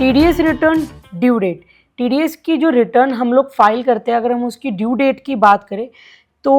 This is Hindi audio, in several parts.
TDS return due date. TDS की जो रिटर्न हम लोग फाइल करते हैं, अगर हम उसकी ड्यू डेट की बात करें तो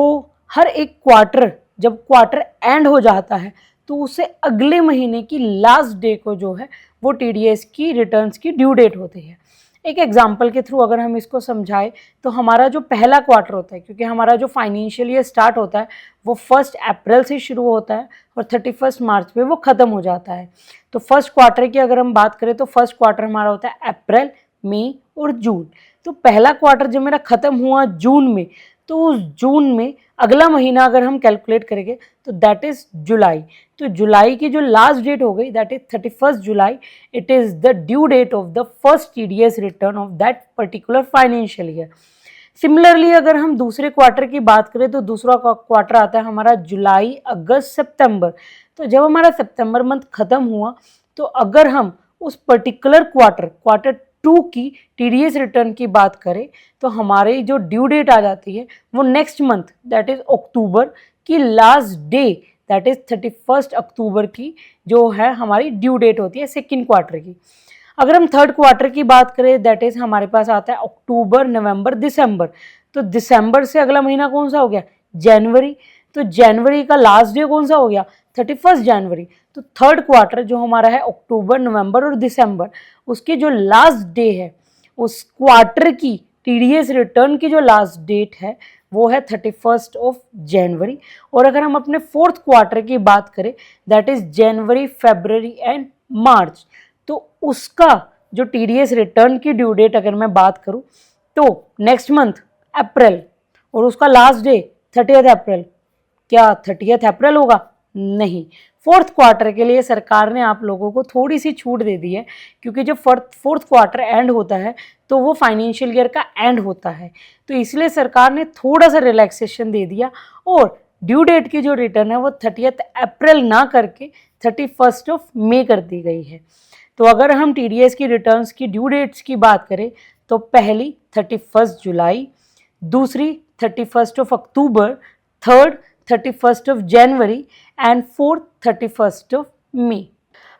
हर एक क्वार्टर, जब क्वार्टर एंड हो जाता है तो उससे अगले महीने की लास्ट डे को जो है वो टीडीएस की रिटर्न्स की ड्यू डेट होती है। एक एग्जांपल के थ्रू अगर हम इसको समझाएं तो हमारा जो पहला क्वार्टर होता है, क्योंकि हमारा जो फाइनेंशियल ईयर स्टार्ट होता है वो 1 अप्रैल से शुरू होता है और 31 मार्च में वो ख़त्म हो जाता है। तो फर्स्ट क्वार्टर की अगर हम बात करें तो फर्स्ट क्वार्टर हमारा होता है अप्रैल, मई और जून। तो पहला क्वार्टर जब मेरा ख़त्म हुआ जून में, तो उस जून में अगला महीना अगर हम कैलकुलेट करेंगे तो दैट इज़ जुलाई। तो जुलाई की जो लास्ट डेट हो गई that is 31 July, it is the due date of the first TDS return of that particular financial year. Similarly अगर हम दूसरे क्वार्टर की बात करें तो दूसरा क्वार्टर आता है हमारा जुलाई, अगस्त, सितंबर। तो जब हमारा सितंबर मंथ खत्म हुआ तो अगर हम उस पर्टिकुलर क्वार्टर 2 की टीडीएस रिटर्न की बात करें तो हमारी जो ड्यू डेट आ जाती है वो नेक्स्ट मंथ दैट इज अक्टूबर की लास्ट डे दैट इज 31 अक्टूबर की जो है हमारी ड्यू डेट होती है सेकेंड क्वार्टर की। अगर हम थर्ड क्वार्टर की बात करें दैट इज हमारे पास आता है अक्टूबर, नवंबर, दिसंबर। तो दिसंबर से अगला महीना कौन सा हो गया? जनवरी। तो जनवरी का लास्ट डे कौन सा हो गया? 31 जनवरी। तो थर्ड क्वार्टर जो हमारा है अक्टूबर, नवंबर और दिसंबर, उसकी जो लास्ट डे है उस क्वार्टर की टीडीएस रिटर्न की जो लास्ट डेट है वो है 31 ऑफ जनवरी। और अगर हम अपने फोर्थ क्वार्टर की बात करें that is January, February and March, तो उसका जो टीडीएस रिटर्न की ड्यू डेट अगर मैं बात करूं तो नेक्स्ट मंथ अप्रैल, और उसका लास्ट डे 30 अप्रैल। क्या 30 अप्रैल होगा? नहीं। फोर्थ क्वार्टर के लिए सरकार ने आप लोगों को थोड़ी सी छूट दे दी है, क्योंकि जब फोर्थ क्वार्टर एंड होता है तो वो फाइनेंशियल ईयर का एंड होता है, तो इसलिए सरकार ने थोड़ा सा रिलैक्सेशन दे दिया और ड्यू डेट की जो रिटर्न है वो 30 अप्रैल ना करके 31 ऑफ मई कर दी गई है। तो अगर हम टीडीएस की रिटर्न्स की ड्यू डेट्स की बात करें तो पहली 31 जुलाई, दूसरी 31 of October, third 31 of January and fourth 31 of May.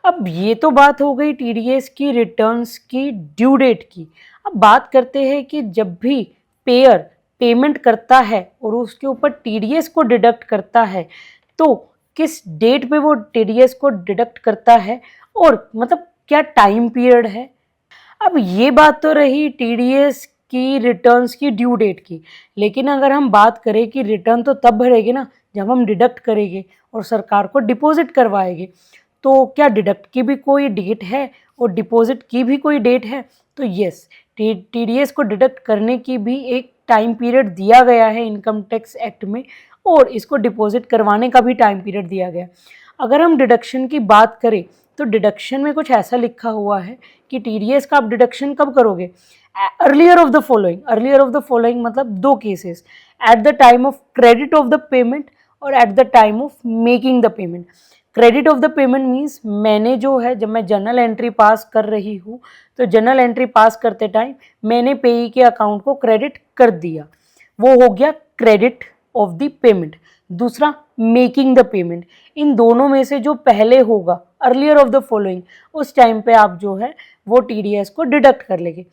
अब ये तो बात हो गई टीडीएस की रिटर्न्स की ड्यू डेट की। अब बात करते हैं कि जब भी पेयर पेमेंट करता है और उसके ऊपर टीडीएस को डिडक्ट करता है तो किस डेट पे वो टीडीएस को डिडक्ट करता है और मतलब क्या टाइम पीरियड है। अब ये बात तो रही टीडीएस की रिटर्न्स की ड्यू डेट की, लेकिन अगर हम बात करें कि रिटर्न तो तब भरेगी ना जब हम डिडक्ट करेंगे और सरकार को डिपॉजिट करवाएंगे, तो क्या डिडक्ट की भी कोई डेट है और डिपॉजिट की भी कोई डेट है? तो यस, टीडीएस को डिडक्ट करने की भी एक टाइम पीरियड दिया गया है इनकम टैक्स एक्ट में, और इसको डिपॉजिट करवाने का भी टाइम पीरियड दिया गया। अगर हम डिडक्शन की बात करें तो डिडक्शन में कुछ ऐसा लिखा हुआ है कि टीडीएस का आप डिडक्शन कब करोगे? Earlier of the following. Earlier of the following मतलब दो cases, at the time of credit of the payment और at the time of making the payment. Credit of the payment means मैंने जो है जब मैं जर्नल एंट्री पास कर रही हूँ तो जर्नल एंट्री पास करते टाइम मैंने पेई के अकाउंट को क्रेडिट कर दिया, वो हो गया क्रेडिट ऑफ द पेमेंट। दूसरा मेकिंग द पेमेंट। इन दोनों में से जो पहले होगा अर्लियर ऑफ द फॉलोइंग, उस टाइम पे आप जो है वो टीडीएस को डिडक्ट कर लेंगे।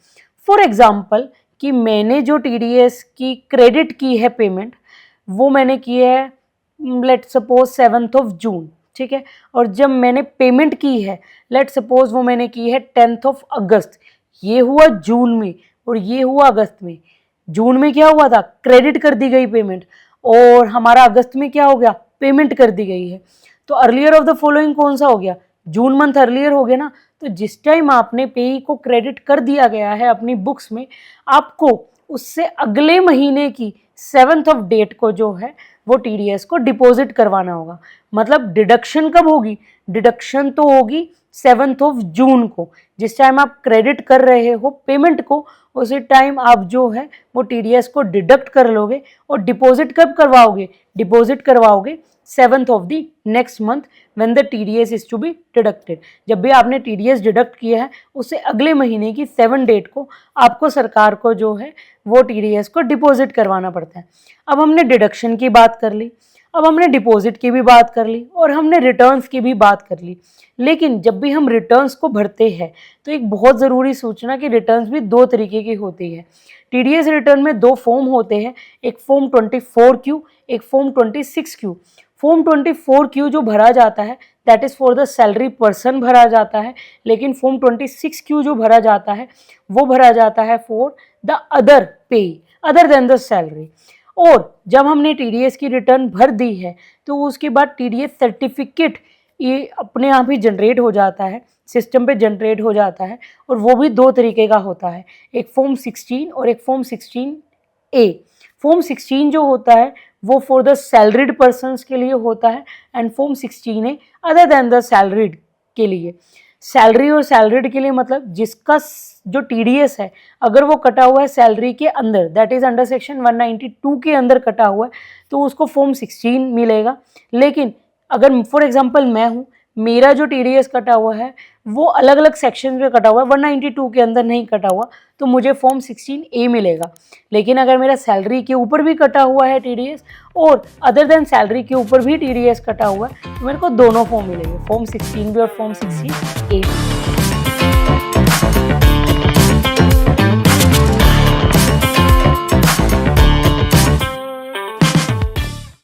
फॉर एग्जाम्पल कि मैंने जो टीडीएस की क्रेडिट की है पेमेंट वो मैंने की है लेट सपोज 7 जून, ठीक है, और जब मैंने पेमेंट की है लेट सपोज वो मैंने की है 10 अगस्त। ये हुआ जून में और ये हुआ अगस्त में। जून में क्या हुआ था? क्रेडिट कर दी गई पेमेंट, और हमारा अगस्त में क्या हो गया? पेमेंट कर दी गई है। तो अर्लियर ऑफ द फॉलोइंग कौन सा हो गया? जून मंथ अर्लियर हो गया ना। तो जिस टाइम आपने पेई को क्रेडिट कर दिया गया है अपनी बुक्स में, आपको उससे अगले महीने की 7 डेट को जो है वो टीडीएस को डिपॉजिट करवाना होगा। मतलब डिडक्शन कब होगी? डिडक्शन तो होगी 7 जून को। जिस टाइम आप क्रेडिट कर रहे हो पेमेंट को उसी टाइम आप जो है वो टीडीएस को डिडक्ट कर लोगे। और डिपॉजिट कब करवाओगे? डिपॉजिट करवाओगे 7 of the next month when the TDS is to be deducted. जब भी आपने टीडीएस डिडक्ट किया है उससे अगले महीने की 7 डेट को आपको सरकार को जो है वो टीडीएस को डिपॉजिट करवाना पड़ता है। अब हमने डिडक्शन की बात कर ली। अब हमने डिपॉजिट की भी बात कर ली और हमने रिटर्न्स की भी बात कर ली, लेकिन जब भी हम रिटर्न्स को भरते हैं तो एक बहुत ज़रूरी सूचना कि रिटर्न्स भी दो तरीके की होती है। टीडीएस रिटर्न में दो फॉर्म होते हैं, एक फॉर्म 24Q, एक फॉर्म 26Q। फॉर्म 24Q जो भरा जाता है that is for the salary person भरा जाता है, लेकिन फॉर्म 26Q जो भरा जाता है वो भरा जाता है फॉर द अदर पे अदर देन द सैलरी। और जब हमने टीडीएस की रिटर्न भर दी है तो उसके बाद टीडीएस सर्टिफिकेट ये अपने आप ही जनरेट हो जाता है, सिस्टम पे जनरेट हो जाता है, और वो भी दो तरीके का होता है, एक फॉर्म 16 और एक फॉर्म 16A। फॉर्म 16 जो होता है वो फॉर द सैलरीड पर्सनस के लिए होता है and form 16A other than the salaried के लिए। सैलरी और सैलरीड के लिए मतलब जिसका जो टीडीएस है अगर वो कटा हुआ है सैलरी के अंदर दैट इज अंडर सेक्शन 192 के अंदर कटा हुआ है तो उसको फॉर्म 16 मिलेगा। लेकिन अगर फॉर एग्जांपल मैं हूँ, मेरा जो टीडीएस कटा हुआ है वो अलग अलग सेक्शन में कटा हुआ है, 192 के अंदर नहीं कटा हुआ, तो मुझे फॉर्म 16A मिलेगा। लेकिन अगर मेरा सैलरी के ऊपर भी कटा हुआ है टीडीएस और अदर देन सैलरी के ऊपर भी टीडीएस कटा हुआ है तो मेरे को दोनों फॉर्म मिलेंगे, फॉर्म 16B और फॉर्म 16A।